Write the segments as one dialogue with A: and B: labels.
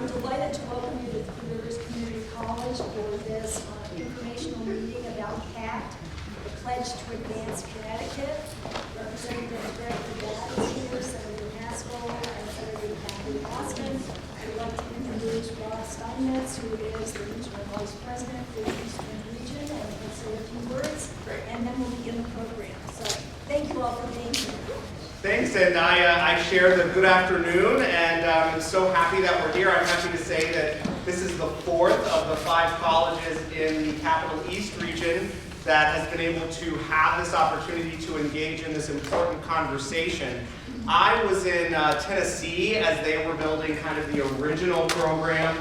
A: We're delighted to welcome you to Three Rivers Community College for this informational meeting about Pact, the Pledge to Advance Connecticut. Representative Gregg is here, Senator Haskell, and Senator Haddad. I'd like to introduce Rob Steinmetz, who is the Regional Vice President for the Eastern Region, and he'll say a few words, and then we'll begin the program. So thank you all for being here.
B: Thanks, and I share the good afternoon, and I'm so happy that we're here. I'm happy to say that this is the fourth of the 5 colleges in the Capital East region that has been able to have this opportunity to engage in this important conversation. I was in Tennessee as they were building kind of the original program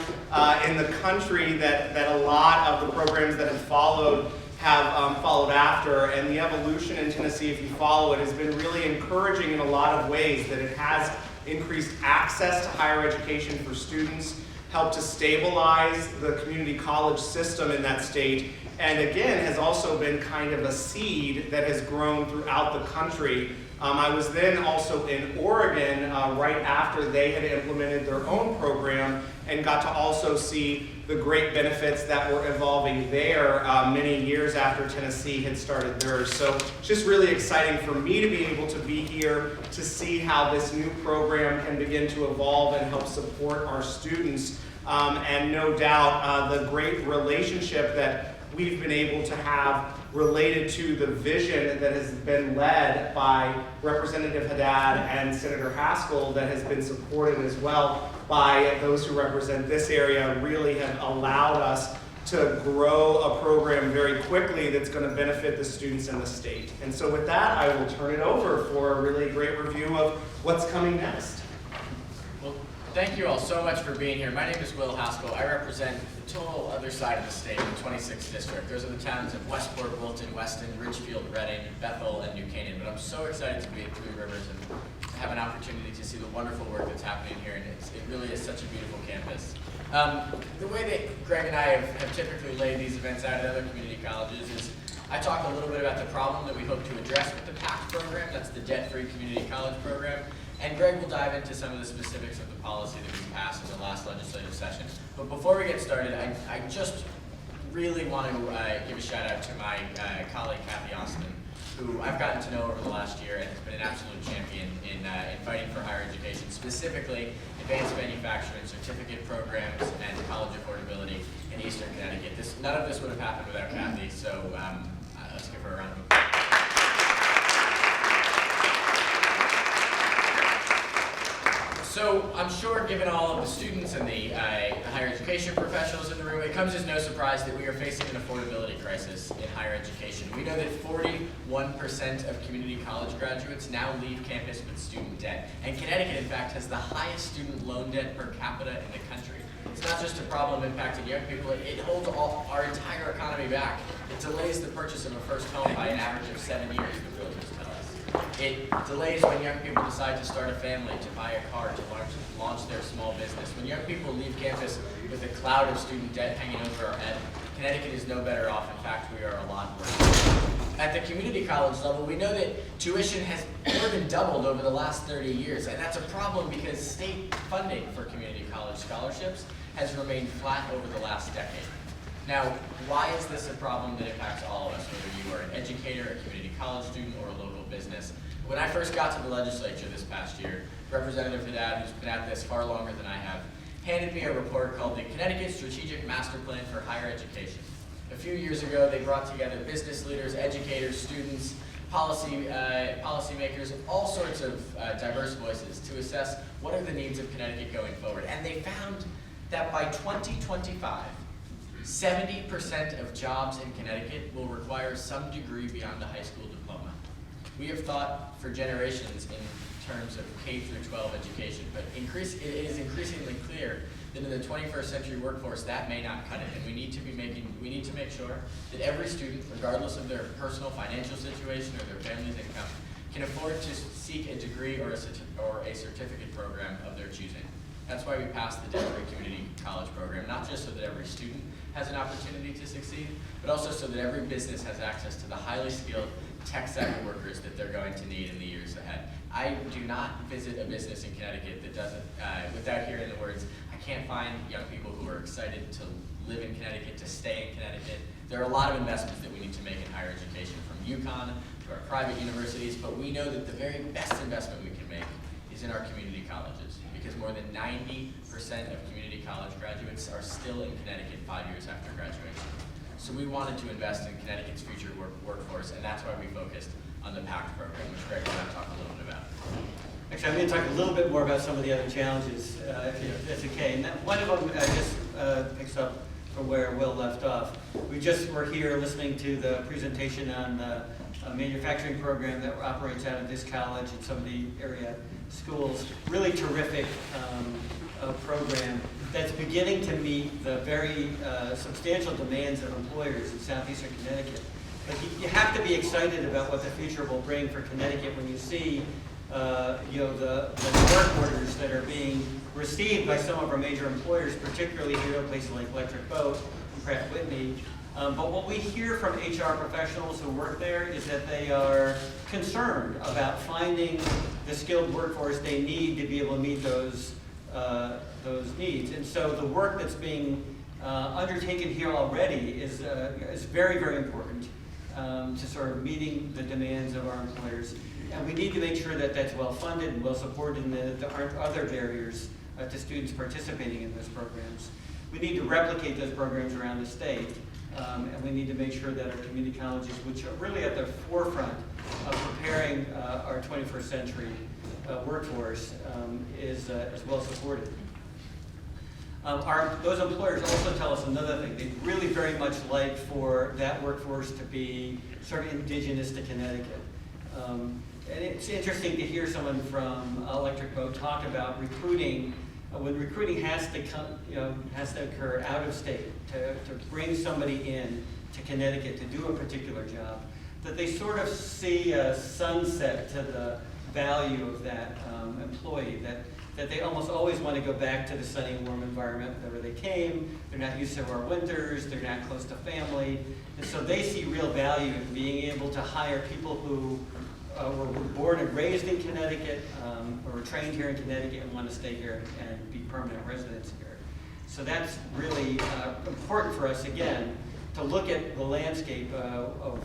B: in the country that a lot of the programs that have followed after, and the evolution in Tennessee, if you follow it, has been really encouraging in a lot of ways, that it has increased access to higher education for students, helped to stabilize the community college system in that state, and again has also been kind of a seed that has grown throughout the country. I was then also in Oregon right after they had implemented their own program, and got to also see the great benefits that were evolving there many years after Tennessee had started theirs. So it's just really exciting for me to be able to be here to see how this new program can begin to evolve and help support our students. And no doubt the great relationship that we've been able to have related to the vision that has been led by Representative Haddad and Senator Haskell, that has been supported as well by those who represent this area, really have allowed us to grow a program very quickly that's going to benefit the students in the state. And so with that, I will turn it over for a really great review of what's coming next.
C: Well, thank you all so much for being here. My name is Will Haskell. I represent the total other side of the state, the 26th district. Those are the towns of Westport, Wilton, Weston, Ridgefield, Reading, Bethel, and New Canaan. But I'm so excited to be at Three Rivers and to have an opportunity to see the wonderful work that's happening here, and it really is such a beautiful campus. The way that Gregg and I have typically laid these events out at other community colleges is I talk a little bit about the problem that we hope to address with the Pact program. That's the debt-free community college program. And Gregg will dive into some of the specifics of the policy that we passed in the last legislative session. But before we get started, I just really want to give a shout out to my colleague, Kathy Austin, who I've gotten to know over the last year and has been an absolute champion in fighting for higher education, specifically advanced manufacturing, certificate programs, and college affordability in Eastern Connecticut. None of this would have happened without Kathy, so let's give her a round of applause. So I'm sure, given all of the students and the higher education professionals in the room, it comes as no surprise that we are facing an affordability crisis in higher education. We know that 41% of community college graduates now leave campus with student debt. And Connecticut, in fact, has the highest student loan debt per capita in the country. It's not just a problem impacting young people, it holds our entire economy back. It delays the purchase of a first home by an average of 7 years, the realtors tell us. It delays when young people decide to start a family, to buy a car, to launch their small business. When young people leave campus with a cloud of student debt hanging over our head, Connecticut is no better off. In fact, we are a lot worse. At the community college level, we know that tuition has more than doubled over the last 30 years, and that's a problem because state funding for community college scholarships has remained flat over the last decade. Now, why is this a problem that impacts all of us, whether you are an educator, a community college student, or a local business? When I first got to the legislature this past year, Representative Haddad, who's been at this far longer than I have, handed me a report called the Connecticut Strategic Master Plan for Higher Education. A few years ago, they brought together business leaders, educators, students, policymakers, and all sorts of diverse voices to assess what are the needs of Connecticut going forward. And they found that by 2025, 70% of jobs in Connecticut will require some degree beyond a high school diploma. We have thought for generations in terms of K through 12 education, but it is increasingly clear that in the 21st century workforce, that may not cut it, and we need to make sure that every student, regardless of their personal financial situation or their family's income, can afford to seek a degree or a certificate program of their choosing. That's why we passed the debt-free community college program, not just so that every student has an opportunity to succeed, but also so that every business has access to the highly skilled, tech-savvy workers that they're going to need in the years ahead. I do not visit a business in Connecticut that doesn't, without hearing the words, I can't find young people who are excited to live in Connecticut, to stay in Connecticut. There are a lot of investments that we need to make in higher education, from UConn to our private universities, but we know that the very best investment we can make is in our community colleges, because more than 90% of community college graduates are still in Connecticut 5 years after graduation. So we wanted to invest in Connecticut's future workforce, and that's why we focused on the Pact program, which Gregg will now talk a little bit about.
D: Actually, I'm going to talk a little bit more about some of the other challenges, if that's okay. And one of them just picks up from where Will left off. We just were here listening to the presentation on the manufacturing program that operates out of this college and some of the area schools. Really terrific program that's beginning to meet the very substantial demands of employers in southeastern Connecticut. But you have to be excited about what the future will bring for Connecticut when you see the work orders that are being received by some of our major employers, particularly here at places like Electric Boat and Pratt Whitney. But what we hear from HR professionals who work there is that they are concerned about finding the skilled workforce they need to be able to meet those needs. And so the work that's being undertaken here already is very, very important to sort of meeting the demands of our employers. And we need to make sure that that's well funded and well supported, and that there aren't other barriers to students participating in those programs. We need to replicate those programs around the state, and we need to make sure that our community colleges, which are really at the forefront of preparing our 21st century workforce, is well supported. Those employers also tell us another thing. They'd really very much like for that workforce to be sort of indigenous to Connecticut. And it's interesting to hear someone from Electric Boat talk about recruiting, when recruiting has to occur out of state to bring somebody in to Connecticut to do a particular job, that they sort of see a sunset to the value of that employee, that they almost always want to go back to the sunny, warm environment wherever they came. They're not used to our winters, they're not close to family, and so they see real value in being able to hire people who were born and raised in Connecticut, or were trained here in Connecticut and want to stay here and be permanent residents here. So that's really important for us, again, to look at the landscape of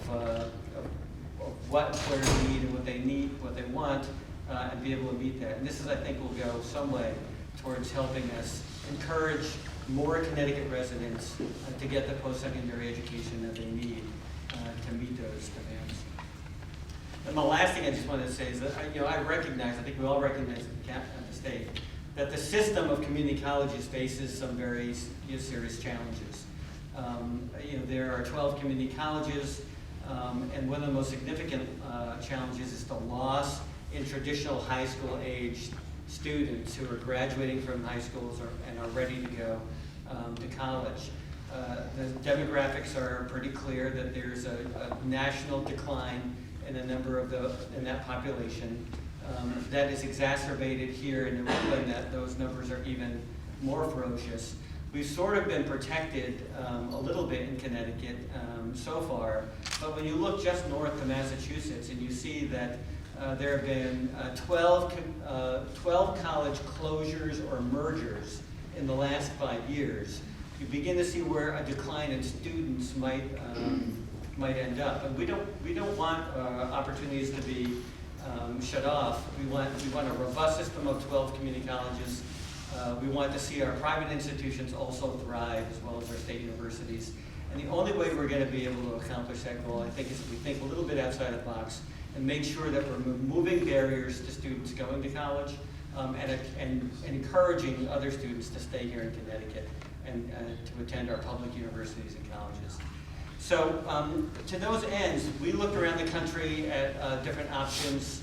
D: what employers need and what they need, what they want, and be able to meet that. And this is, I think, will go some way towards helping us encourage more Connecticut residents to get the post-secondary education that they need to meet those demands. And the last thing I just wanted to say is that I recognize, I think we all recognize at the state, that the system of community colleges faces some very serious challenges. There are 12 community colleges, and one of the most significant challenges is the loss in traditional high school age students who are graduating from high schools and are ready to go to college. The demographics are pretty clear that there's a national decline in a number of in that population. That is exacerbated here in New England, that those numbers are even more ferocious. We've sort of been protected a little bit in Connecticut so far, but when you look just north to Massachusetts and you see that there have been 12 college closures or mergers in the last 5 years, you begin to see where a decline in students might end up. And we don't want opportunities to be shut off. We want a robust system of 12 community colleges. We want to see our private institutions also thrive, as well as our state universities. And the only way we're going to be able to accomplish that goal, I think, is if we think a little bit outside the box and make sure that we're removing barriers to students going to college, and encouraging other students to stay here in Connecticut and to attend our public universities and colleges. So to those ends, we looked around the country at different options,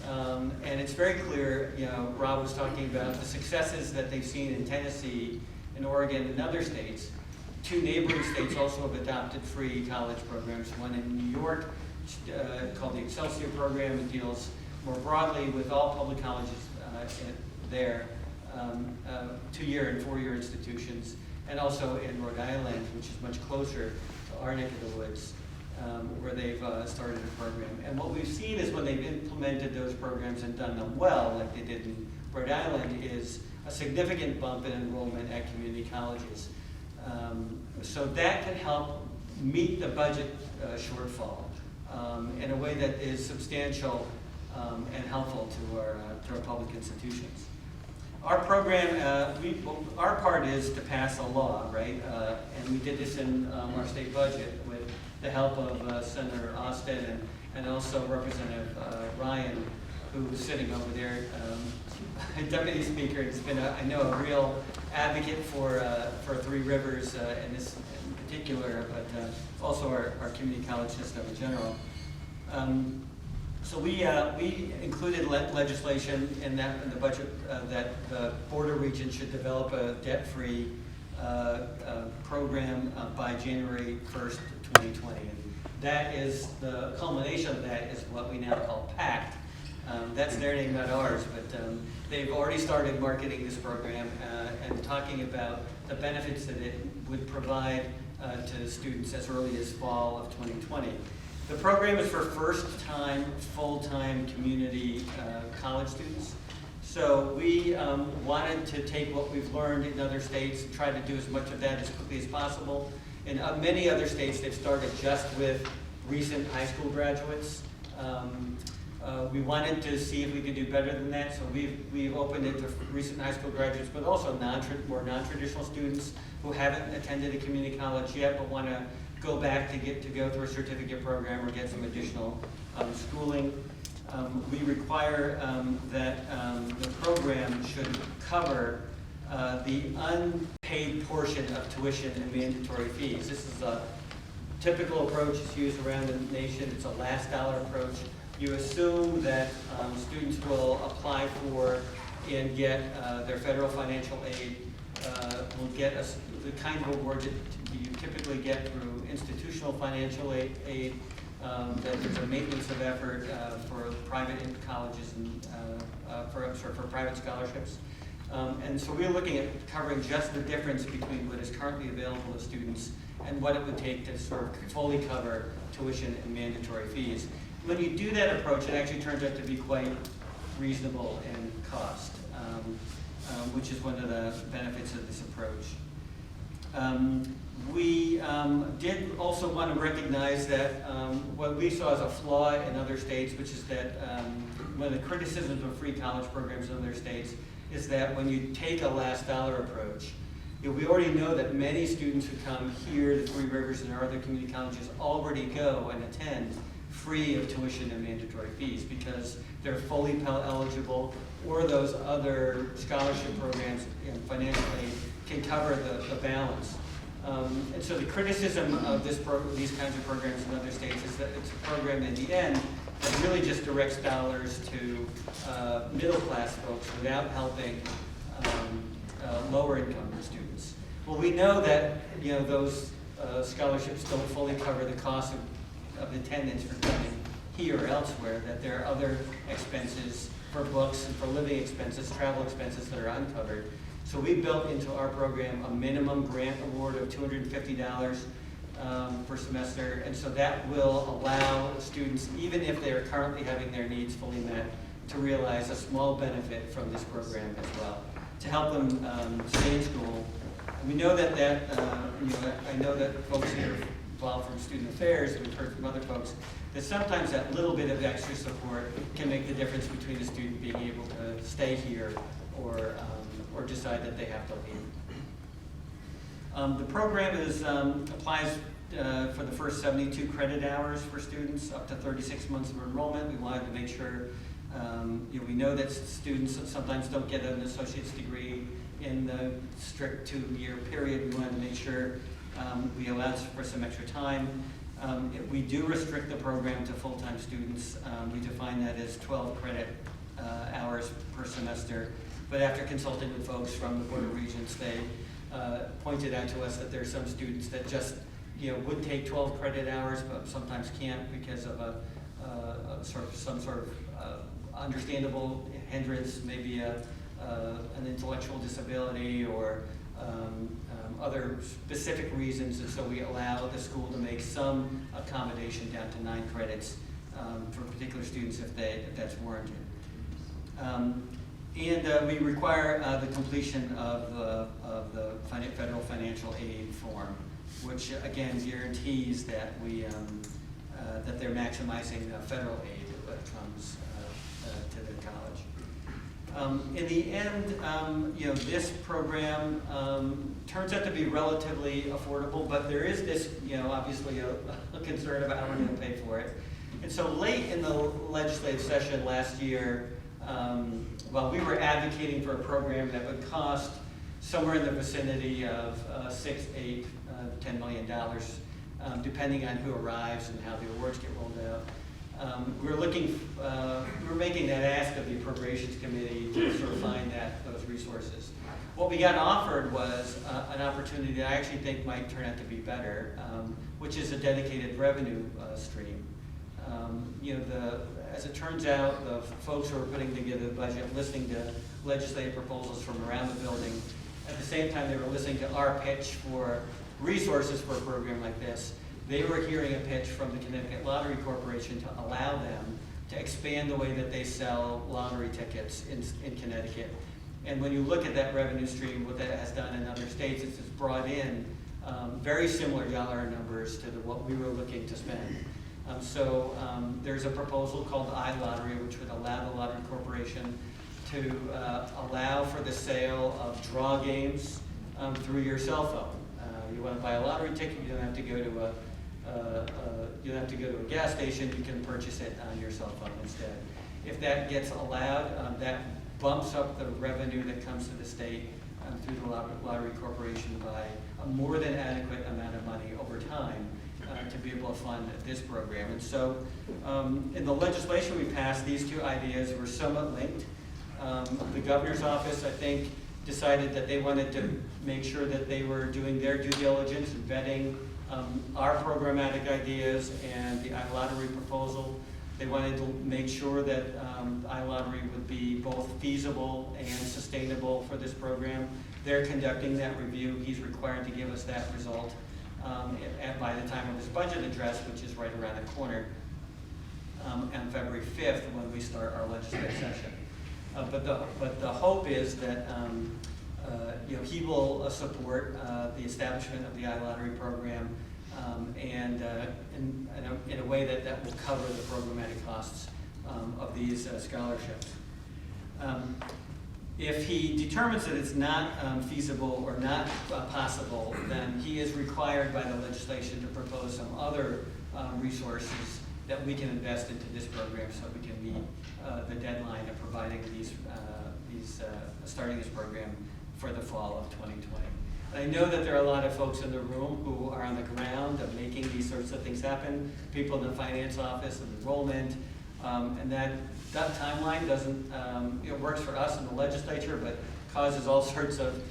D: and it's very clear, Rob was talking about the successes that they've seen in Tennessee, in Oregon, and other states. 2 neighboring states also have adopted free college programs, one in New York called the Excelsior program. It deals more broadly with all public colleges there, 2-year and 4-year institutions, and also in Rhode Island, which is much closer to our neck of the woods, where they've started a program. And what we've seen is when they've implemented those programs and done them well, like they did in Rhode Island, is a significant bump in enrollment at community colleges. So that can help meet the budget shortfall in a way that is substantial and helpful to our public institutions. Our program, our part is to pass a law, right? And we did this in our state budget with the help of Senator Austin and also Representative Ryan, who's sitting over there, Deputy Speaker. Has been, I know, a real advocate for Three Rivers in this in particular, but also our community college system in general. So we included legislation in the budget that the border region should develop a debt-free program by January 1st, 2020. And that is, the culmination of that is what we now call Pact. That's their name, not ours, but they've already started marketing this program and talking about the benefits that it would provide to students as early as fall of 2020. The program is for first-time, full-time community college students. So we wanted to take what we've learned in other states and try to do as much of that as quickly as possible. In many other states, they've started just with recent high school graduates. We wanted to see if we could do better than that, so we've opened it to recent high school graduates, but also more non-traditional students who haven't attended a community college yet but want to go back to go through a certificate program or get some additional schooling. We require that the program should cover the unpaid portion of tuition and mandatory fees. This is a typical approach that's used around the nation. It's a last dollar approach. You assume that students will apply for and get their federal financial aid, will get the kind of award that you typically get through institutional financial aid, that there's a maintenance of effort for private colleges and for private scholarships. And so we're looking at covering just the difference between what is currently available to students and what it would take to sort of fully cover tuition and mandatory fees. When you do that approach, it actually turns out to be quite reasonable in cost, which is one of the benefits of this approach. We did also want to recognize that what we saw as a flaw in other states, which is that one of the criticisms of free college programs in other states is that when you take a last dollar approach, we already know that many students who come here to Three Rivers and our other community colleges already go and attend free of tuition and mandatory fees because they're fully Pell eligible, or those other scholarship programs and financial aid can cover the balance. And so the criticism of these kinds of programs in other states is that it's a program in the end that really just directs dollars to middle class folks without helping lower income students. Well, we know that those scholarships don't fully cover the cost of attendance for coming here or elsewhere, that there are other expenses for books and for living expenses, travel expenses that are uncovered. So we built into our program a minimum grant award of $250 per semester, and so that will allow students, even if they are currently having their needs fully met, to realize a small benefit from this program as well, to help them stay in school. And we know that I know that folks here involved from student affairs, and we've heard from other folks, that sometimes that little bit of extra support can make the difference between a student being able to stay here or decide that they have to leave. The program applies for the first 72 credit hours for students, up to 36 months of enrollment. We wanted to make sure, we know that students sometimes don't get an associate's degree in the strict 2-year period. We wanted to make sure we allowed for some extra time. We do restrict the program to full-time students. We define that as 12 credit hours per semester. But after consulting with folks from the border regions, they pointed out to us that there are some students that just would take 12 credit hours, but sometimes can't because of some sort of understandable hindrance, maybe an intellectual disability or other specific reasons, and so we allow the school to make some accommodation down to 9 credits for particular students if that's warranted. And we require the completion of the federal financial aid form, which again guarantees that that they're maximizing federal aid that comes to the college. In the end, this program turns out to be relatively affordable, but there is this, obviously a concern about how we're going to pay for it. And so late in the legislative session last year, while we were advocating for a program that would cost somewhere in the vicinity of $6, $8, $10 million, depending on who arrives and how the awards get rolled out. We're making that ask of the Appropriations Committee to sort of find those resources. What we got offered was an opportunity that I actually think might turn out to be better, which is a dedicated revenue stream. As it turns out, the folks who are putting together the budget, listening to legislative proposals from around the building, at the same time they were listening to our pitch for resources for a program like this, they were hearing a pitch from the Connecticut Lottery Corporation to allow them to expand the way that they sell lottery tickets in Connecticut. And when you look at that revenue stream, what that has done in other states, it's brought in very similar dollar numbers to what we were looking to spend. There's a proposal called iLottery, which would allow the Lottery Corporation to allow for the sale of draw games through your cell phone. You want to buy a lottery ticket, you don't have to go to a gas station, you can purchase it on your cell phone instead. If that gets allowed, that bumps up the revenue that comes to the state through the Lottery Corporation by a more than adequate amount of money over time to be able to fund this program. And so in the legislation we passed, these two ideas were somewhat linked. The governor's office, I think, decided that they wanted to make sure that they were doing their due diligence and vetting our programmatic ideas and the iLottery proposal. They wanted to make sure that iLottery would be both feasible and sustainable for this program. They're conducting that review. He's required to give us that result by the time of his budget address, which is right around the corner on February 5th when we start our legislative session. But the hope is that he will support the establishment of the iLottery program in a way that will cover the programmatic costs of these scholarships. If he determines that it's not feasible or not possible, then he is required by the legislation to propose some other resources that we can invest into this program so we can meet the deadline of providing starting this program for the fall of 2020. And I know that there are a lot of folks in the room who are on the ground of making these sorts of things happen, people in the finance office and enrollment, and that timeline doesn't, works for us in the legislature, but causes all sorts of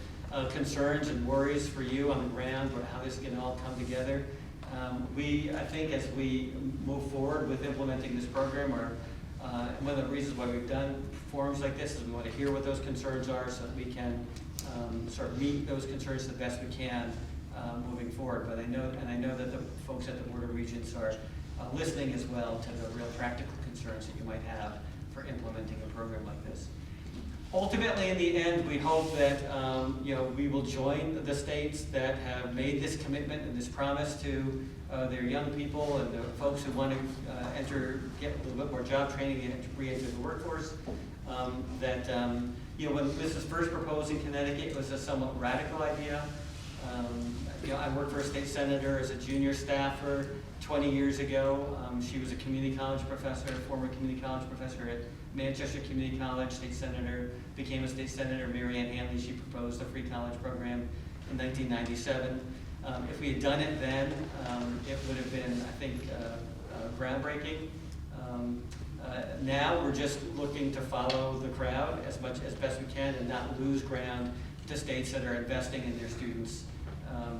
D: concerns and worries for you on the ground about how this can all come together. I think as we move forward with implementing this program, one of the reasons why we've done forums like this is we want to hear what those concerns are so that we can sort of meet those concerns the best we can moving forward. But I know that the folks at the Board of Regents are listening as well to the real practical concerns that you might have for implementing a program like this. Ultimately, in the end, we hope that we will join the states that have made this commitment and this promise to their young people and the folks who want to get a little bit more job training and re-enter the workforce. When this was first proposed in Connecticut, it was a somewhat radical idea. I worked for a state senator as a junior staffer 20 years ago. She was a community college professor, a former community college professor at Manchester Community College, state senator, became a state senator, Mary Ann Hanley. She proposed a free college program in 1997. If we had done it then, it would have been, I think, groundbreaking. Now we're just looking to follow the crowd as best we can and not lose ground to states that are investing in their students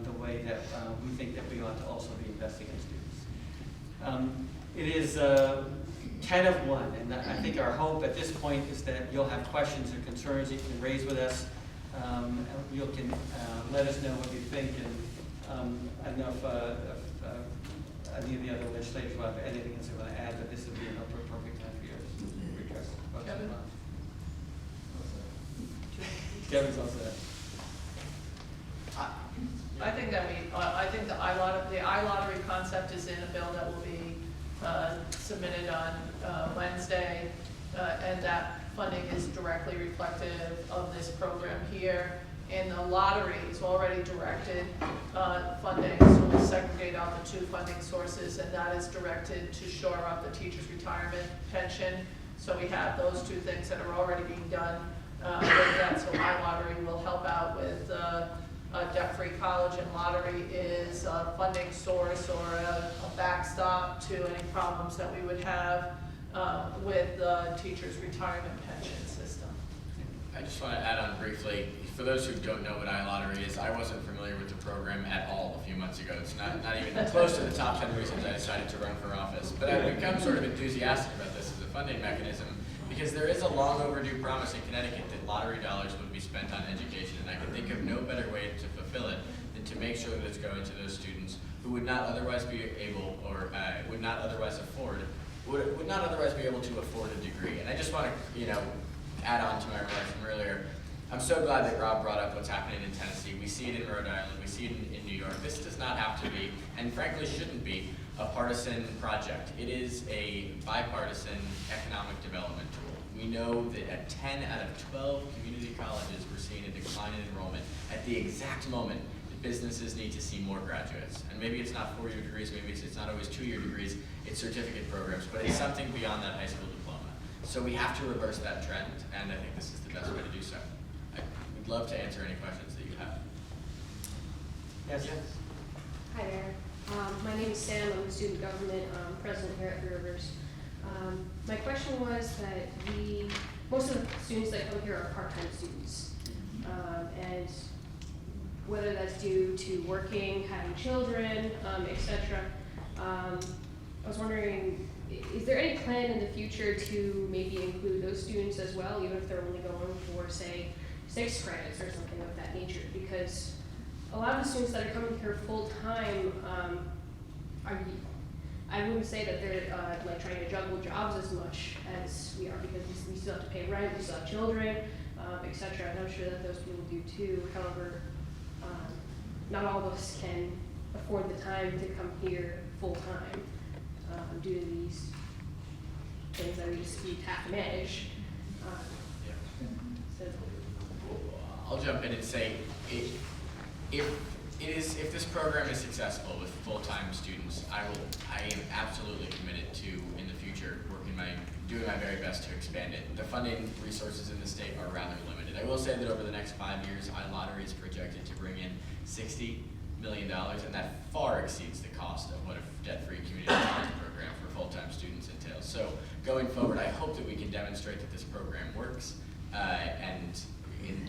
D: the way that we think that we ought to also be investing in students. It is 10 of 1, and I think our hope at this point is that you'll have questions or concerns that you can raise with us. And you can let us know what you think, and I don't know if any of the other legislators will have anything else they want to add, but this would be an appropriate time for you to address.
E: Kevin?
D: Kevin's all set.
E: I think the iLottery concept is in a bill that will be submitted on Wednesday, and that funding is directly reflective of this program here. And the lottery is already directed funding, so we'll segregate out the two funding sources, and that is directed to shore up the teacher's retirement pension. So we have those two things that are already being done with that. So iLottery will help out with debt-free college, and lottery is a funding source or a backstop to any problems that we would have with the teacher's retirement pension system.
C: I just want to add on briefly, for those who don't know what iLottery is, I wasn't familiar with the program at all a few months ago. It's not even close to the top 10 reasons I decided to run for office. But I've become sort of enthusiastic about this as a funding mechanism because there is a long overdue promise in Connecticut that lottery dollars would be spent on education, and I can think of no better way to fulfill it than to make sure that it's going to those students who would not otherwise be able or would not otherwise be able to afford a degree. And I just want to, add on to my remarks from earlier. I'm so glad that Rob brought up what's happening in Tennessee. We see it in Rhode Island. We see it in New York. This does not have to be, and frankly shouldn't be, a partisan project. It is a bipartisan economic development tool. We know that at 10 out of 12 community colleges, we're seeing a decline in enrollment at the exact moment that businesses need to see more graduates. And maybe it's not 4-year degrees, maybe it's not always 2-year degrees, it's certificate programs, but it's something beyond that high school diploma. So we have to reverse that trend, and I think this is the best way to do so. I would love to answer any questions that you have.
D: Yes.
F: Hi there. My name is Sam. I'm a student government president here at Three Rivers. My question was that most of the students that come here are part-time students, and whether that's due to working, having children, etc. I was wondering, is there any plan in the future to maybe include those students as well, even if they're only going for, say, 6 credits or something of that nature? Because a lot of the students that are coming here full-time, I wouldn't say that they're like trying to juggle jobs as much as we are, because we still have to pay rent, we still have children, etc. And I'm sure that those people do too. However, not all of us can afford the time to come here full-time due to these things that we just have to manage. So.
C: I'll jump in and say, if this program is successful with full-time students, I am absolutely committed to, in the future, doing my very best to expand it. The funding resources in the state are rather limited. I will say that over the next 5 years, iLottery is projected to bring in $60 million, and that far exceeds the cost of what a debt-free community college program for full-time students entails. So going forward, I hope that we can demonstrate that this program works and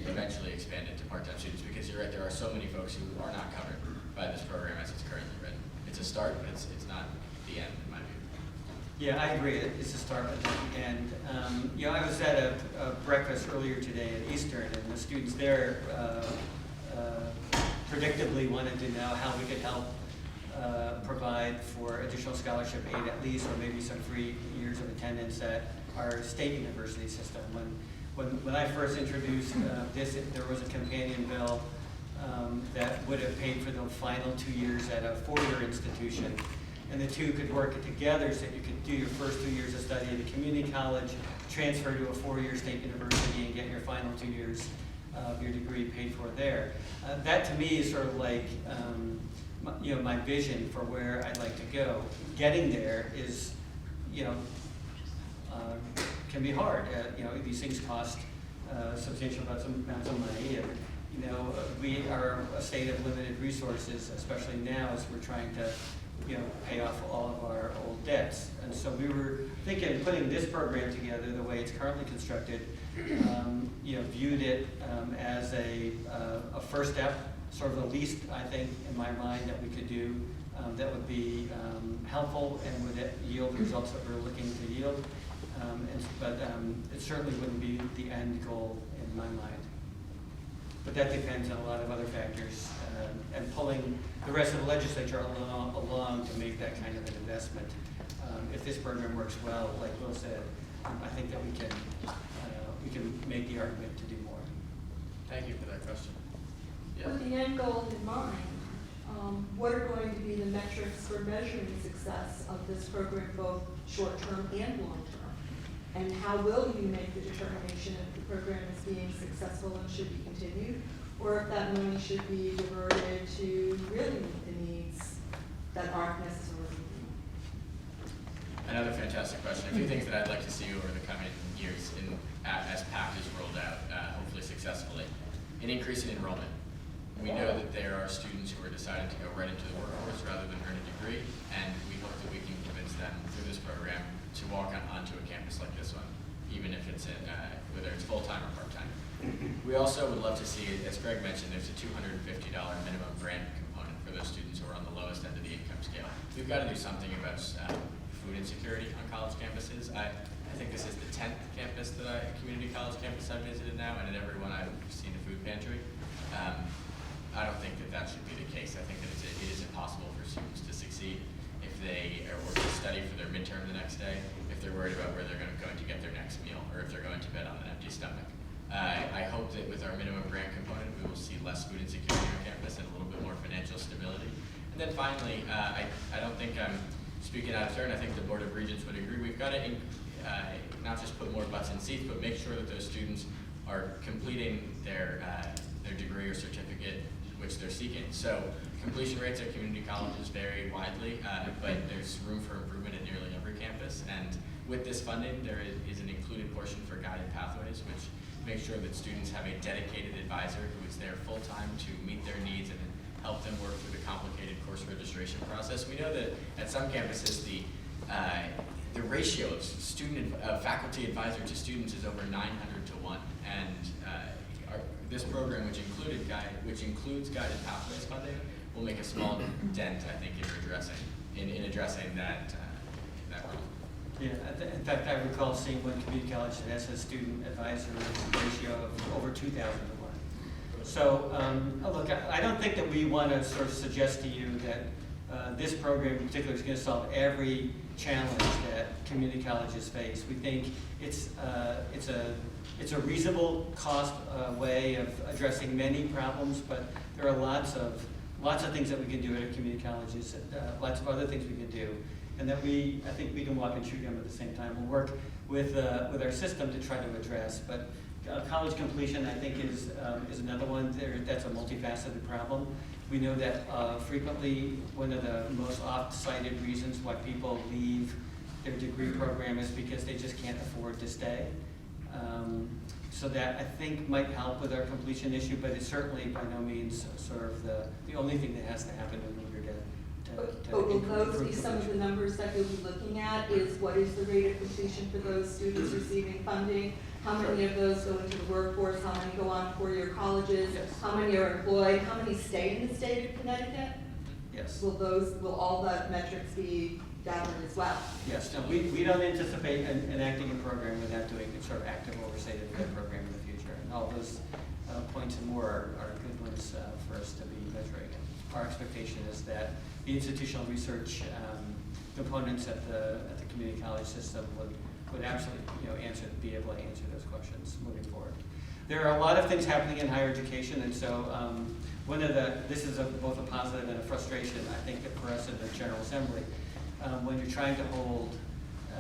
C: eventually expand it to part-time students, because you're right, there are so many folks who are not covered by this program as it's currently written. It's a start, but it's not the end, in my view.
D: Yeah, I agree. It's a start at the end. I was at a breakfast earlier today at Eastern, and the students there predictably wanted to know how we could help provide for additional scholarship aid at least, or maybe some free years of attendance at our state university system. When I first introduced this, there was a companion bill that would have paid for the final 2 years at a 4-year institution, and the two could work together so that you could do your first 2 years of study at a community college, transfer to a 4-year state university, and get your final 2 years of your degree paid for there. That to me is sort of like my vision for where I'd like to go. Getting there is, can be hard. These things cost substantial amounts of money, and we are a state of limited resources, especially now as we're trying to pay off all of our old debts. And so we were thinking, putting this program together the way it's currently constructed, viewed it as a first step, sort of the least, I think, in my mind, that we could do that would be helpful and would yield the results that we're looking to yield. But it certainly wouldn't be the end goal in my mind. but that depends on a lot of other factors, and pulling the rest of the legislature along to make that kind of an investment. If this program works well, like Will said, I think that we can make the argument to do more.
C: Thank you for that question. Yeah.
G: With the end goal in mind, what are going to be the metrics for measuring success of this program, both short-term and long-term? And how will you make the determination if the program is being successful and should be continued, or if that money should be diverted to really meet the needs that aren't necessarily met?
C: Another fantastic question. A few things that I'd like to see over the coming years as Pact is rolled out, hopefully successfully. An increase in enrollment. We know that there are students who are deciding to go right into the workforce rather than earn a degree, and we hope that we can convince them through this program to walk onto a campus like this one, even if it's whether it's full-time or part-time. We also would love to see, as Gregg mentioned, there's a $250 minimum grant component for those students who are on the lowest end of the income scale. We've got to do something about food insecurity on college campuses. I think this is the 10th campus community college campus I've visited now, and at every one I've seen a food pantry. I don't think that should be the case. I think that it is impossible for students to succeed if they are working to study for their midterm the next day, if they're worried about where they're going to get their next meal, or if they're going to bed on an empty stomach. I hope that with our minimum grant component, we will see less food insecurity on campus and a little bit more financial stability. And then finally, I don't think I'm speaking out of turn. I think the Board of Regents would agree. We've got to not just put more butts in seats, but make sure that those students are completing their degree or certificate which they're seeking. So completion rates at community colleges vary widely, but there's room for improvement at nearly every campus. And with this funding, there is an included portion for guided pathways, which makes sure that students have a dedicated advisor who is there full-time to meet their needs and help them work through the complicated course registration process. We know that at some campuses, the ratio of faculty advisor to students is over 900 to 1, and this program, which includes guided pathways funding, will make a small dent, I think, in addressing that problem.
D: Yeah, in fact, I recall seeing one community college that has a student advisor ratio of over 2,000 to 1. So, look, I don't think that we want to sort of suggest to you that this program in particular is going to solve every challenge that community colleges face. We think it's a reasonable cost way of addressing many problems, but there are lots of things that we can do at our community colleges, lots of other things we can do, and that I think we can walk and chew gum at the same time. We'll work with our system to try to address, but college completion, I think, is another one. That's a multifaceted problem. We know that frequently one of the most oft-cited reasons why people leave their degree program is because they just can't afford to stay. So that, I think, might help with our completion issue, but it's certainly by no means sort of the only thing that has to happen in order to
G: But will those
D: improve
G: be some of the
D: completion.
G: numbers that you'll be looking at? Is what is the rate of completion for those students receiving funding? How many of those go into the workforce? How many go on four-year colleges?
D: Yes.
G: How many are employed? How many stay in the state of Connecticut?
D: Yes.
G: Will all the metrics be gathered as well?
D: Yes, no, we don't anticipate enacting a program without doing sort of active oversight of that program in the future. And all those points and more are good ones for us to be measuring. Our expectation is that the institutional research components at the community college system would absolutely be able to answer those questions moving forward. There are a lot of things happening in higher education, and so this is both a positive and a frustration, I think, for us in the General Assembly. When you're trying to hold,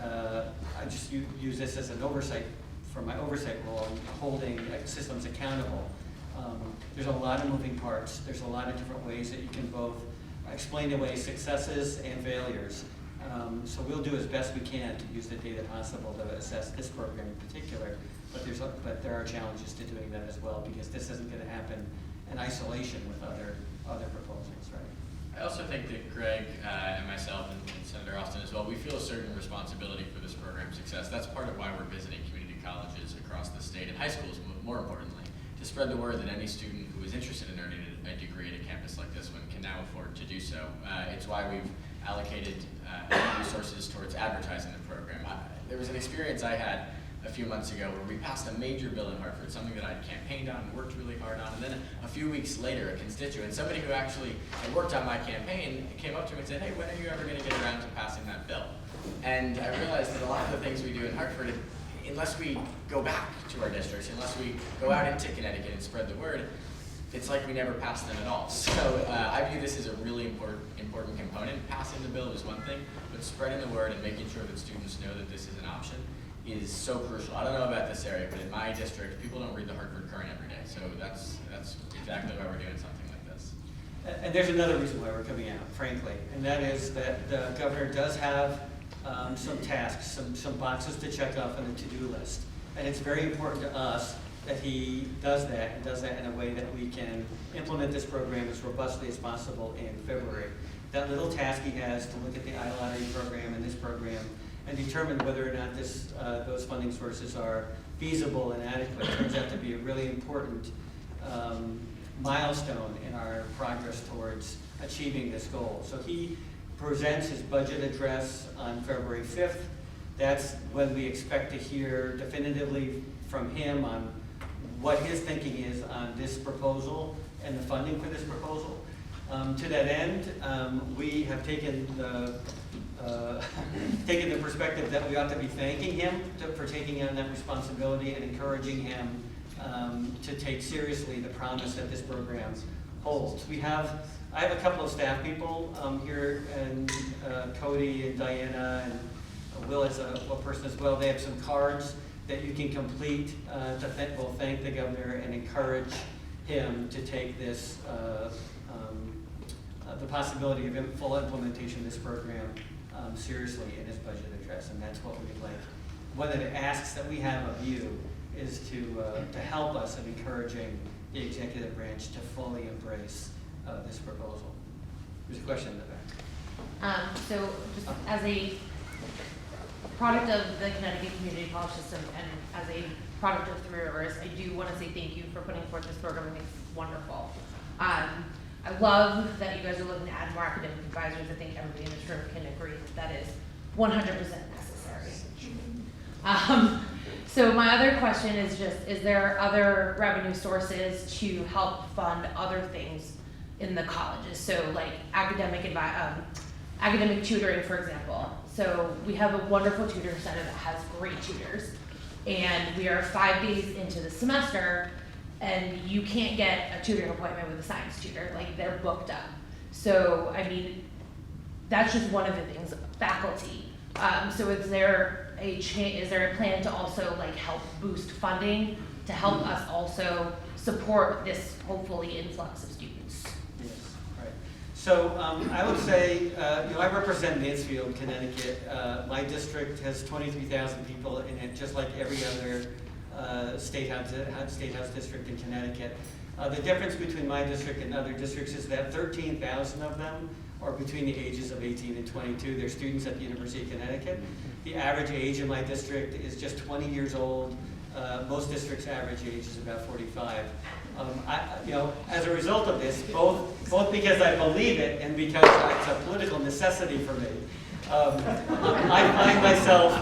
D: I just use this as an oversight, for my oversight role, holding systems accountable. There's a lot of moving parts. There's a lot of different ways that you can both explain away successes and failures. So we'll do as best we can to use the data possible to assess this program in particular, but there are challenges to doing that as well, because this isn't going to happen in isolation with other proposals, right?
C: I also think that Gregg and myself and Senator Austin as well, we feel a certain responsibility for this program's success. That's part of why we're visiting community colleges across the state and high schools, more importantly, to spread the word that any student who is interested in earning a degree at a campus like this one can now afford to do so. It's why we've allocated resources towards advertising the program. There was an experience I had a few months ago where we passed a major bill in Hartford, something that I'd campaigned on and worked really hard on, and then a few weeks later, a constituent, somebody who actually had worked on my campaign, came up to me and said, hey, when are you ever going to get around to passing that bill? And I realized that a lot of the things we do in Hartford, unless we go back to our districts, unless we go out into Connecticut and spread the word, it's like we never pass them at all. So I view this as a really important component. Passing the bill is one thing, but spreading the word and making sure that students know that this is an option is so crucial. I don't know about this area, but in my district, people don't read the Hartford Current every day. So that's exactly why we're doing something like this.
D: And there's another reason why we're coming out, frankly, and that is that the governor does have some tasks, some boxes to check off on the to-do list. And it's very important to us that he does that, and does that in a way that we can implement this program as robustly as possible in February. That little task he has to look at the iLottery program and this program and determine whether or not those funding sources are feasible and adequate turns out to be a really important milestone in our progress towards achieving this goal. So he presents his budget address on February 5th. That's when we expect to hear definitively from him on what his thinking is on this proposal and the funding for this proposal. To that end, we have taken the perspective that we ought to be thanking him for taking on that responsibility and encouraging him to take seriously the promise that this program holds. I have a couple of staff people here, and Cody and Diana and Will is a person as well. They have some cards that you can complete to thank the governor and encourage him to take this, the possibility of full implementation of this program seriously in his budget address, and that's what we'd like. One of the asks that we have of you is to help us in encouraging the executive branch to fully embrace this proposal. There's a question in the back.
H: So just as a product of the Connecticut Community College System and as a product of Three Rivers, I do want to say thank you for putting forth this program. I think it's wonderful. I love that you guys are looking to add more academic advisors. I think everybody in this room can agree that is 100% necessary. So my other question is just, is there other revenue sources to help fund other things in the colleges? So like academic tutoring, for example. So we have a wonderful tutoring center that has great tutors, and we are 5 days into the semester, and you can't get a tutoring appointment with a science tutor. Like, they're booked up. So I mean, that's just one of the things. Faculty. So is there a plan to also like help boost funding to help us also support this hopefully influx of students?
D: Yes, right. So I would say, I represent Mansfield, Connecticut. My district has 23,000 people in it, just like every other state house district in Connecticut. The difference between my district and other districts is that 13,000 of them are between the ages of 18 and 22. They're students at the University of Connecticut. The average age in my district is just 20 years old. Most districts' average age is about 45. As a result of this, both because I believe it and because it's a political necessity for me, I find myself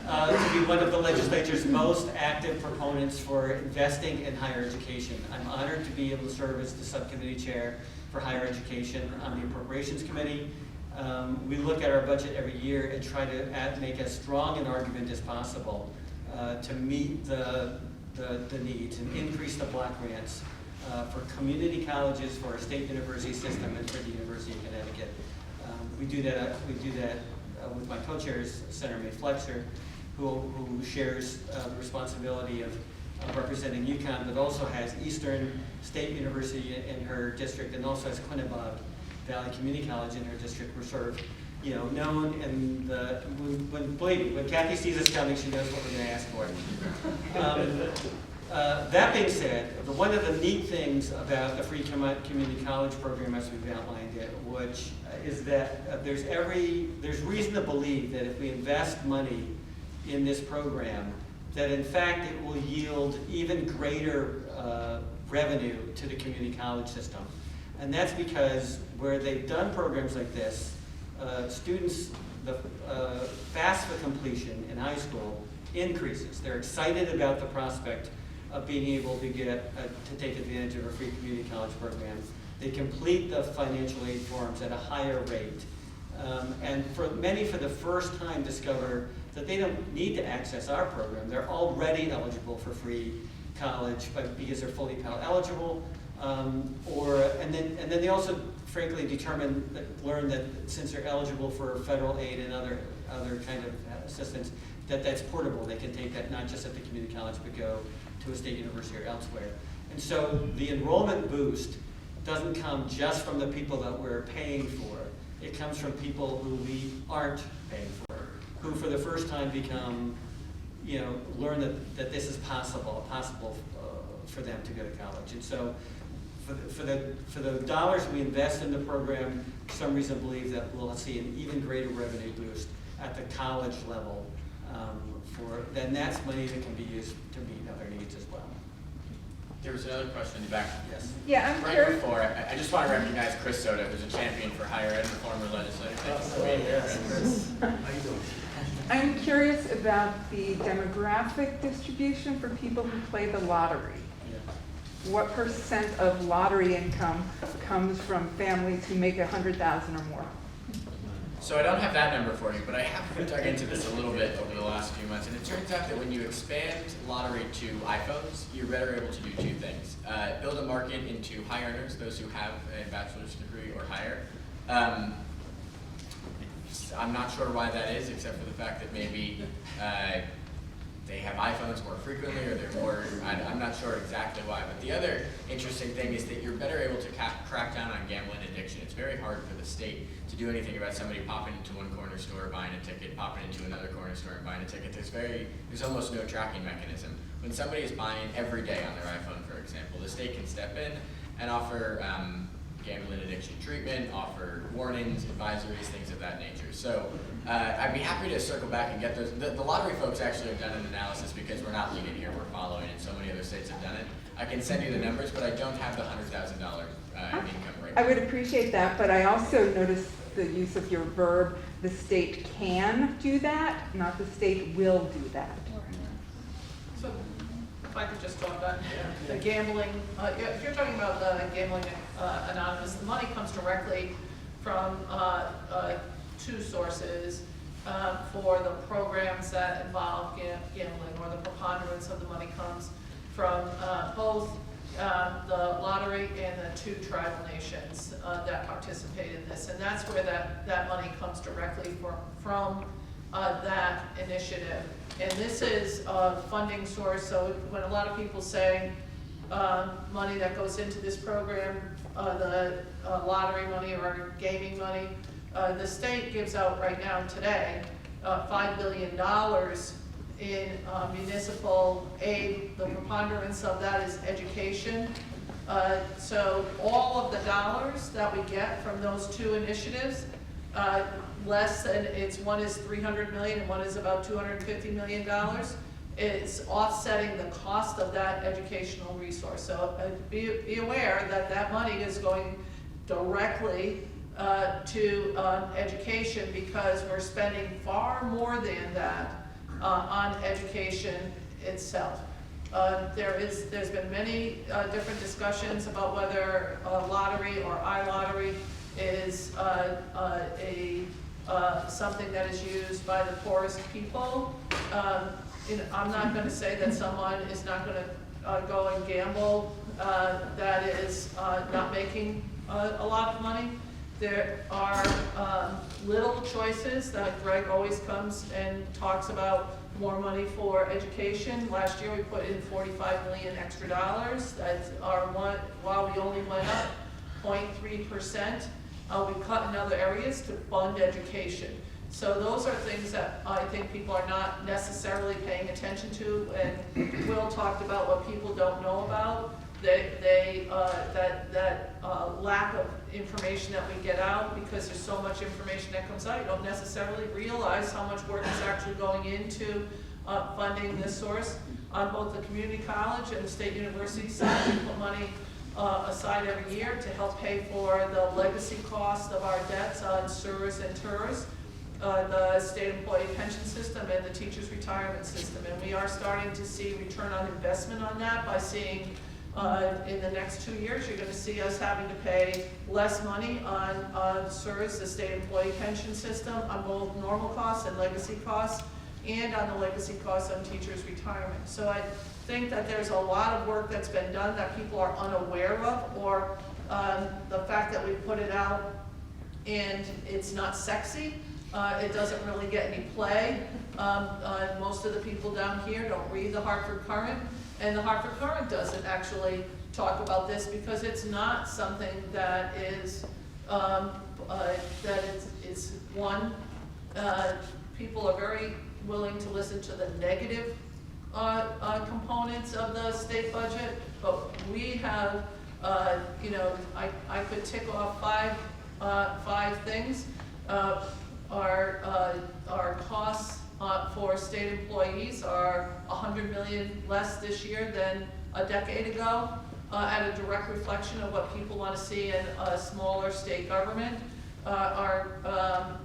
D: to be one of the legislature's most active proponents for investing in higher education. I'm honored to be able to serve as the subcommittee chair for higher education on the Appropriations Committee. We look at our budget every year and try to make as strong an argument as possible to meet the needs and increase the block grants for community colleges, for our state university system, and for the University of Connecticut. We do that with my co-chairs, Senator May Flexer, who shares the responsibility of representing UConn, but also has Eastern State University in her district, and also has Quinebaug Valley Community College in her district. We're sort of, known, and when Kathy sees us coming, she knows what we're going to ask for. That being said, one of the neat things about the free community college program, as we've outlined it, which is that there's reason to believe that if we invest money in this program, that in fact it will yield even greater revenue to the community college system. And that's because where they've done programs like this, students, the FAFSA completion in high school increases. They're excited about the prospect of being able to get to take advantage of a free community college program. They complete the financial aid forms at a higher rate. And for many, for the first time, discover that they don't need to access our program. They're already eligible for free college, but because they're fully Pell eligible. And then they also, frankly, learn that since they're eligible for federal aid and other kind of assistance, that's portable. They can take that not just at the community college, but go to a state university or elsewhere. And so the enrollment boost doesn't come just from the people that we're paying for. It comes from people who we aren't paying for, who for the first time become, learn that this is possible for them to go to college. And so for the dollars we invest in the program, for some reason believe that we'll see an even greater revenue boost at the college level. Then that's money that can be used to meet other needs as well.
C: There was another question in the back. Yes.
I: Yeah, I'm
C: Right
I: curious.
C: before, I just want to recognize Chris Soto, who's a champion for higher ed and a former legislator. Thank you for being here, Chris.
D: How you doing?
I: I'm curious about the demographic distribution for people who play the lottery. What % of lottery income comes from families who make 100,000 or more?
C: So I don't have that number for you, but I have dug into this a little bit over the last few months, and it turns out that when you expand lottery to iPhones, you're better able to do two things. Build a market into high earners, those who have a bachelor's degree or higher. I'm not sure why that is, except for the fact that maybe they have iPhones more frequently, or they're more, I'm not sure exactly why. But the other interesting thing is that you're better able to crack down on gambling addiction. It's very hard for the state to do anything about somebody popping into one corner store, buying a ticket, popping into another corner store and buying a ticket. There's almost no tracking mechanism. When somebody is buying every day on their iPhone, for example, the state can step in and offer gambling addiction treatment, offer warnings, advisories, things of that nature. So I'd be happy to circle back and get those. The lottery folks actually have done an analysis because we're not leading here, we're following it. So many other states have done it. I can send you the numbers, but I don't have the $100,000 income rate.
I: I would appreciate that, but I also noticed the use of your verb, the state can do that, not the state will do that.
E: So if I could just talk about the gambling, if you're talking about the gambling anonymous, the money comes directly from two sources for the programs that involve gambling, or the preponderance of the money comes from both the lottery and the two tribal nations that participate in this. And that's where that money comes directly from that initiative. And this is a funding source, so when a lot of people say money that goes into this program, the lottery money or gaming money, the state gives out right now today $5 billion in municipal aid. The preponderance of that is education. So all of the dollars that we get from those two initiatives, less than, one is $300 million and one is about $250 million. It's offsetting the cost of that educational resource. So be aware that that money is going directly to education, because we're spending far more than that on education itself. There's been many different discussions about whether lottery or iLottery is something that is used by the poorest people. I'm not going to say that someone is not going to go and gamble that is not making a lot of money. There are little choices that Gregg always comes and talks about more money for education. Last year we put in $45 million extra dollars. That's while we only went up 0.3%, we cut in other areas to fund education. So those are things that I think people are not necessarily paying attention to, and Will talked about what people don't know about. That lack of information that we get out, because there's so much information that comes out, you don't necessarily realize how much work is actually going into funding this source. On both the community college and the state university side, we put money aside every year to help pay for the legacy cost of our debts on sewers and TERS. the state employee pension system and the teacher's retirement system. And we are starting to see return on investment on that by seeing in the next 2 years, you're gonna see us having to pay less money on SERS, the state employee pension system, on both normal costs and legacy costs, and on the legacy costs on teachers' retirement. So I think that there's a lot of work that's been done that people are unaware of, or the fact that we put it out and it's not sexy. It doesn't really get any play. Most of the people down here don't read the Hartford Courant, and the Hartford Courant doesn't actually talk about this because it's not something that is, it's one, people are very willing to listen to the negative components of the state budget, but we have, you know, I could tick off five things. Our costs for state employees are $100 million less this year than a decade ago, at a direct reflection of what people want to see in a smaller state government. Our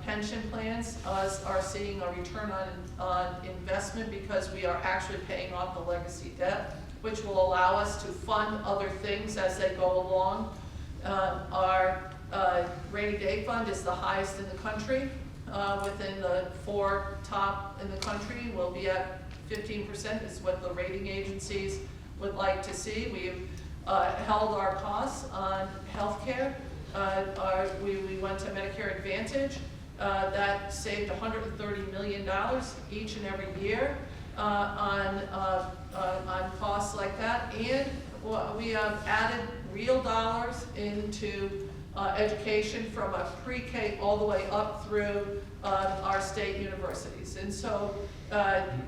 E: pension plans are seeing a return on investment because we are actually paying off the legacy debt, which will allow us to fund other things as they go along. Our rainy day fund is the highest in the country. Within the 4 top in the country, we'll be at 15% is what the rating agencies would like to see. We've held our costs on healthcare. We went to Medicare Advantage. That saved $130 million each and every year on costs like that. And we have added real dollars into education from a pre-K all the way up through our state universities. And so,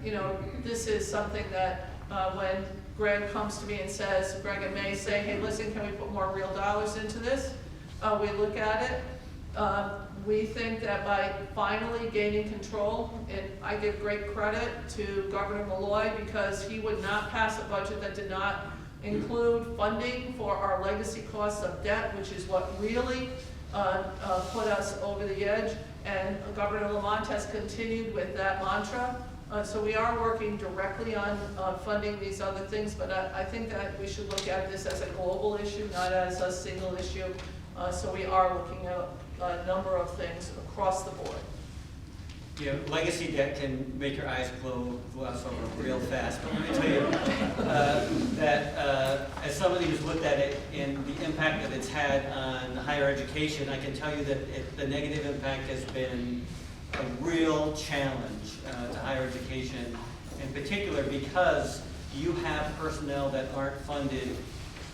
E: you know, this is something that when Gregg comes to me and says, Gregg and May say, hey, listen, can we put more real dollars into this? We look at it. We think that by finally gaining control, and I give great credit to Governor Malloy because he would not pass a budget that did not include funding for our legacy costs of debt, which is what really put us over the edge. And Governor Lamont has continued with that mantra. So we are working directly on funding these other things, but I think that we should look at this as a global issue, not as a single issue. So we are looking at a number of things across the board.
D: You know, legacy debt can make your eyes gloss over real fast. But let me tell you that as somebody who's looked at it and the impact that it's had on higher education, I can tell you that the negative impact has been a real challenge to higher education, in particular because you have personnel that aren't funded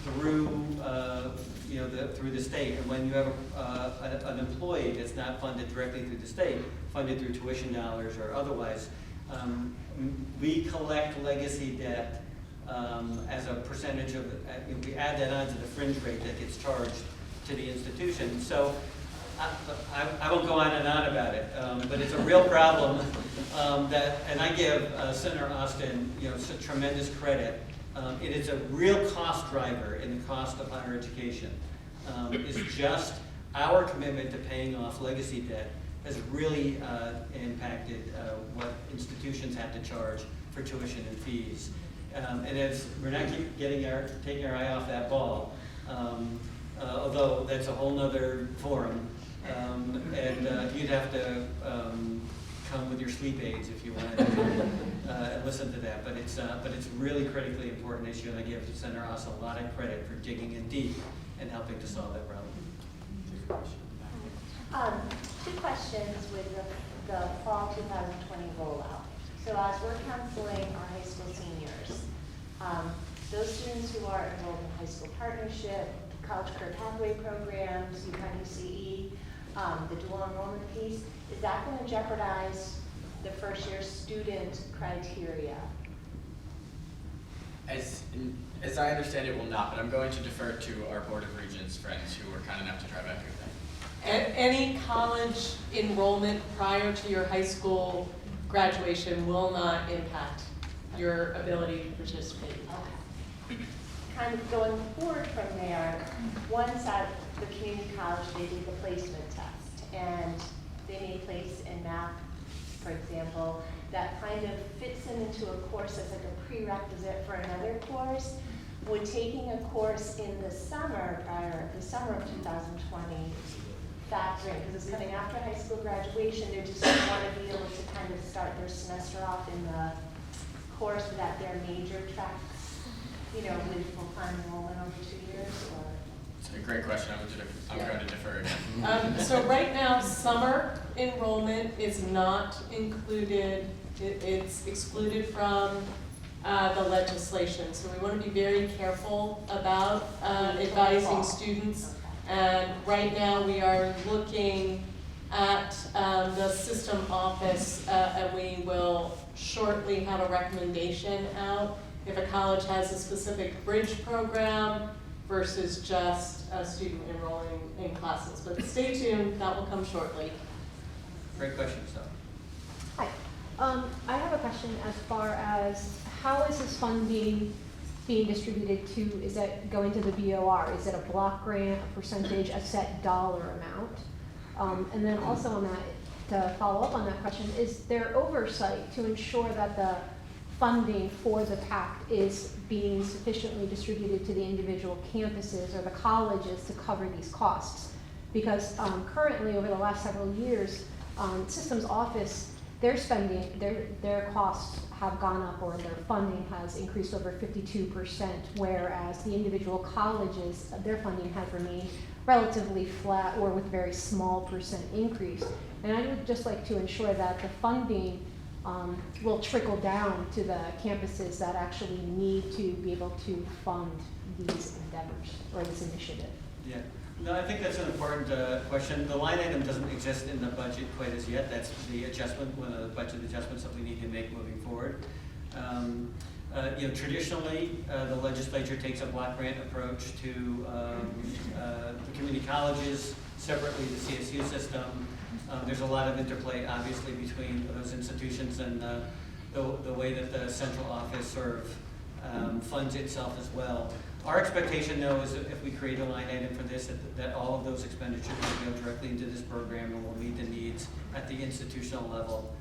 D: through through the state, and when you have an employee that's not funded directly through the state, funded through tuition dollars or otherwise, we collect legacy debt as a percentage of, we add that onto the fringe rate that gets charged to the institution. So I won't go on and on about it, but it's a real problem and I give Senator Austin, such tremendous credit. It is a real cost driver in the cost of higher education. It's just our commitment to paying off legacy debt has really impacted what institutions have to charge for tuition and fees. And as we're not taking our eye off that ball, although that's a whole nother forum, and you'd have to come with your sleep aids if you wanted to listen to that. But it's really critically important issue, and I give Senator Haas a lot of credit for digging in deep and helping to solve that problem.
J: Two questions with the fall 2020 rollout. So as we're counseling our high school seniors, those students who are enrolled in high school partnership, college career pathway programs, UConn-UCE, the dual enrollment piece, is that going to jeopardize the first year student criteria?
C: As I understand it, will not, but I'm going to defer to our Board of Regents friends who were kind enough to drive out here today.
K: Any college enrollment prior to your high school graduation will not impact your ability to participate.
J: Okay. Kind of going forward from there, once at the community college they did the placement test and they may place in math, for example, that kind of fits them into a course that's like a prerequisite for another course. Would taking a course in the summer, the summer of 2020, factor in, because it's coming after high school graduation, they just want to be able to kind of start their semester off in the course that their major tracks, with full-time enrollment over 2 years, or?
C: It's a great question. I'm going to defer again.
K: So right now, summer enrollment is not included, it's excluded from the legislation. So we want to be very careful about advising students. And right now, we are looking at the system office, and we will shortly have a recommendation out if a college has a specific bridge program versus just a student enrolling in classes. But stay tuned, that will come shortly.
D: Great question, so.
F: Hi. I have a question as far as how is this funding being distributed to, is that going to the BOR? Is it a block grant, a percentage, a set dollar amount? And then also on that, to follow up on that question, is there oversight to ensure that the funding for the Pact is being sufficiently distributed to the individual campuses or the colleges to cover these costs? Because currently, over the last several years, systems office, their spending, their costs have gone up, or their funding has increased over 52%, whereas the individual colleges, their funding has remained relatively flat or with a very small percent increase. And I would just like to ensure that the funding will trickle down to the campuses that actually need to be able to fund these endeavors or this initiative.
D: Yeah, no, I think that's an important question. The line item doesn't exist in the budget quite as yet. That's the adjustment, one of the budget adjustments that we need to make moving forward. Traditionally, the legislature takes a block grant approach to the community colleges, separately the CSU system. There's a lot of interplay, obviously, between those institutions and the way that the central office sort of funds itself as well. Our expectation, though, is that if we create a line item for this, that all of those expenditures will go directly into this program and will meet the needs at the institutional level.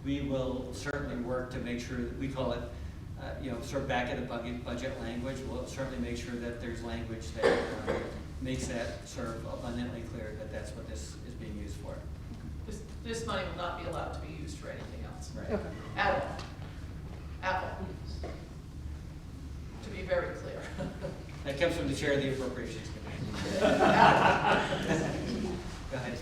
D: We will certainly work to make sure that we call it, sort of back at the budget language. We'll certainly make sure that there's language that makes that sort of abundantly clear that that's what this is being used for.
E: This money will not be allowed to be used for anything else.
D: Right.
F: Okay.
E: At all. At all. To be very clear.
D: That comes from the chair of the Appropriations Committee. Go ahead.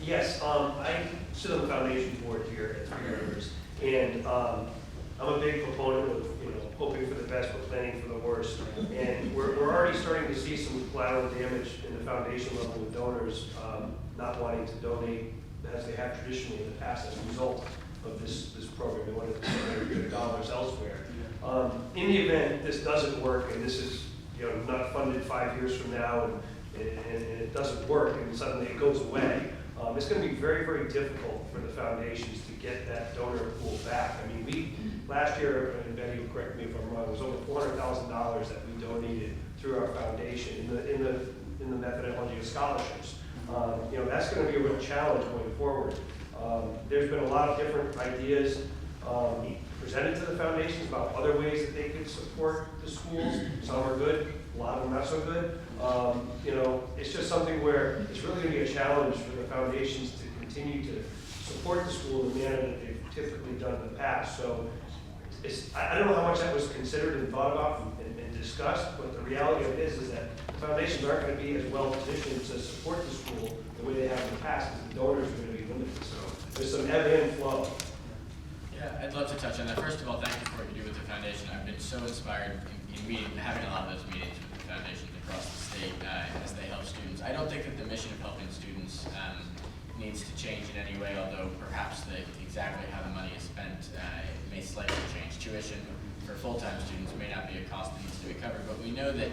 L: Yes, I sit on the foundation board here at Three Rivers, and I'm a big proponent of hoping for the best but planning for the worst. And we're already starting to see some collateral damage in the foundation level with donors not wanting to donate as they have traditionally in the past as a result of this program. They wanted to spend dollars elsewhere. In the event this doesn't work, and this is not funded 5 years from now, and it doesn't work, and suddenly it goes away, it's going to be very, very difficult for the foundations to get that donor pool back. I mean, last year, and Betty will correct me if I'm wrong, it was over $400,000 that we donated through our foundation in the methodology of scholarships. That's going to be a real challenge going forward. There's been a lot of different ideas presented to the foundations about other ways that they could support the schools. Some are good, a lot of them not so good. It's just something where it's really going to be a challenge for the foundations to continue to support the school in the manner that they've typically done in the past. So I don't know how much that was considered and thought about and discussed, but the reality of it is that the foundations aren't going to be as well positioned to support the school the way they have in the past, because the donors are going to be limited. So there's some ebb and flow.
C: Yeah, I'd love to touch on that. First of all, thank you for what you do with the foundation. I've been so inspired in having a lot of those meetings with the foundations across the state as they help students. I don't think that the mission of helping students needs to change in any way, although perhaps exactly how the money is spent may slightly change. Tuition for full-time students may not be a cost that needs to be covered, but we know that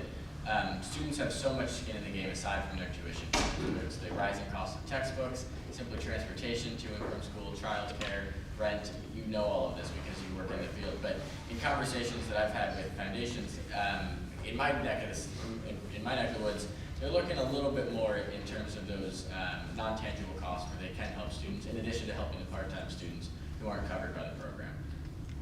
C: students have so much skin in the game aside from their tuition. It's the rising cost of textbooks, simply transportation to and from school, childcare, rent. You know all of this because you work in the field. But in conversations that I've had with foundations, in my neck of the woods, They're looking a little bit more in terms of those non-tangible costs where they can help students in addition to helping the part-time students who aren't covered by the program.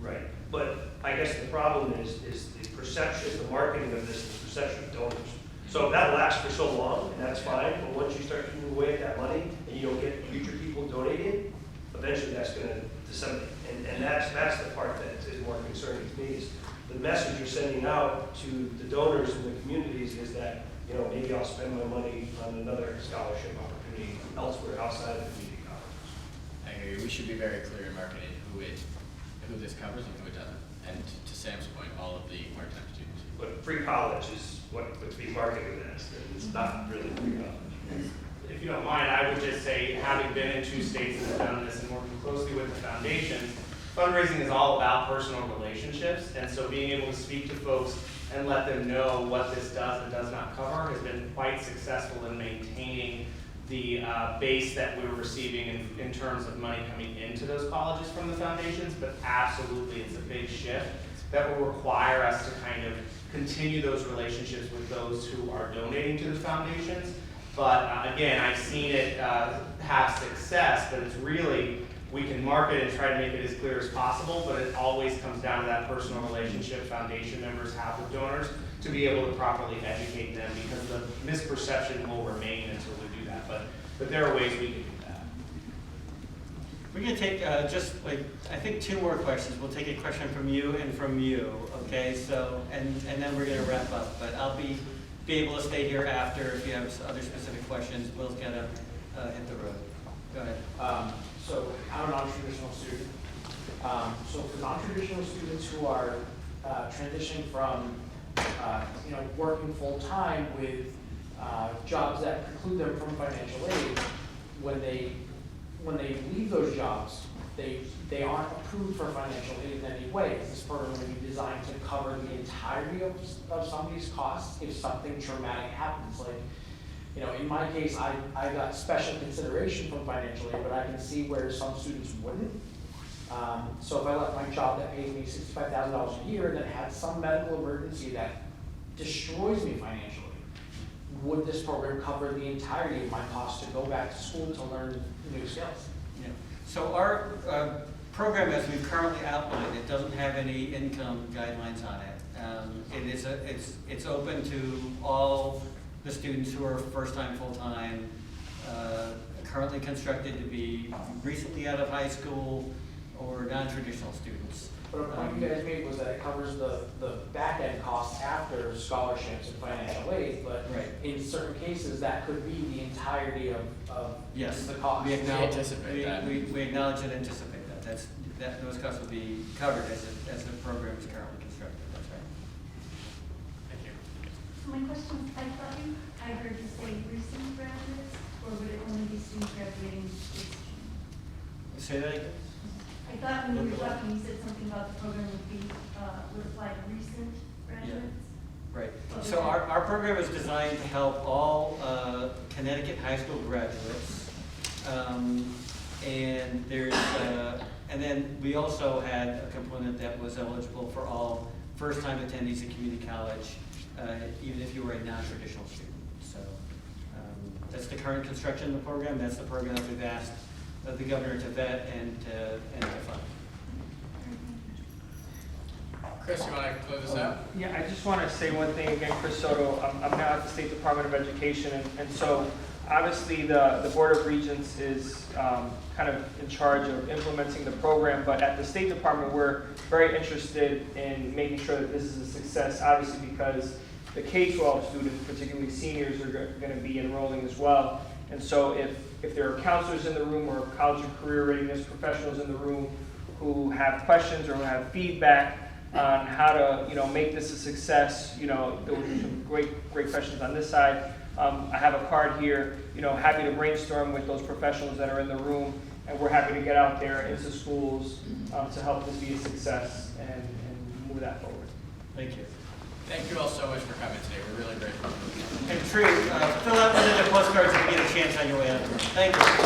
L: Right, but I guess the problem is the perception, the marketing of this, the perception of donors. So that lasts for so long, and that's fine, but once you start chipping away at that money, and you don't get future people donating, eventually that's gonna disseminate. And that's the part that is more concerning to me, is the message you're sending out to the donors in the communities is that, maybe I'll spend my money on another scholarship opportunity elsewhere outside of the community college.
C: I hear you. We should be very clear in marketing who this covers and who it doesn't. And to Sam's point, all of the part-time students.
L: But free college is what's being marketed as, and it's not really free college.
B: If you don't mind, I would just say, having been in 2 states that have done this and working closely with the foundations, fundraising is all about personal relationships, and so being able to speak to folks and let them know what this does and does not cover has been quite successful in maintaining the base that we're receiving in terms of money coming into those colleges from the foundations, but absolutely it's a big shift that will require us to kind of continue those relationships with those who are donating to the foundations. But again, I've seen it have success, but it's really, we can market and try to make it as clear as possible, but it always comes down to that personal relationship foundation members have with donors to be able to properly educate them, because the misperception will remain until we do that. But there are ways we can do that.
D: We're going to take I think 2 more questions. We'll take a question from you and from you, okay? So, and then we're going to wrap up. But I'll be able to stay here after if you have other specific questions. Will's got to hit the road. Go ahead.
M: So I'm a non-traditional student. So for non-traditional students who are transitioning from working full-time with jobs that preclude them from financial aid, when they leave those jobs, they aren't approved for financial aid in any way. Is this program going to be designed to cover the entirety of somebody's costs if something traumatic happens? Like, in my case, I got special consideration from financial aid, but I can see where some students wouldn't. So if I left my job that pays me $65,000 a year and then had some medical emergency that destroys me financially, would this program cover the entirety of my costs to go back to school to learn new skills?
D: Yeah. So our program, as we've currently outlined, it doesn't have any income guidelines on it. It's open to all the students who are first-time, full-time, currently constructed to be recently out of high school, or non-traditional students.
M: But a point you guys made was that it covers the back-end costs after scholarships and financial aid, but
D: Right.
M: in certain cases, that could be the entirety of
D: Yes.
M: the cost.
D: We acknowledge,
C: anticipate that.
D: we acknowledge and anticipate that. Those costs will be covered as the program is currently constructed. That's right.
C: Thank you.
N: So my question, I heard you say recent graduates, or would it only be students graduating this June?
D: Say that again?
N: I thought when you were talking, you said something about the program would apply to recent graduates.
D: Right. So our program is designed to help all Connecticut high school graduates. And then we also had a component that was eligible for all first-time attendees at community college, even if you were a non-traditional student. So that's the current construction of the program. That's the program that we've asked the governor to vet and to fund.
C: Chris, you want to close this out?
O: Yeah, I just want to say one thing again, Chris Soto. I'm now at the State Department of Education, and so obviously the Board of Regents is kind of in charge of implementing the program, but at the State Department we're very interested in making sure that this is a success, obviously because the K-12 students, particularly seniors, are going to be enrolling as well. And so if there are counselors in the room or college and career readiness professionals in the room who have questions or who have feedback on how to make this a success, there were some great questions on this side. I have a card here, happy to brainstorm with those professionals that are in the room, and we're happy to get out there into schools to help this be a success and move that forward.
D: Thank you.
C: Thank you all so much for coming today. We're really grateful.
D: And Tree, fill out one of the postcards if you get a chance on your way out. Thank you.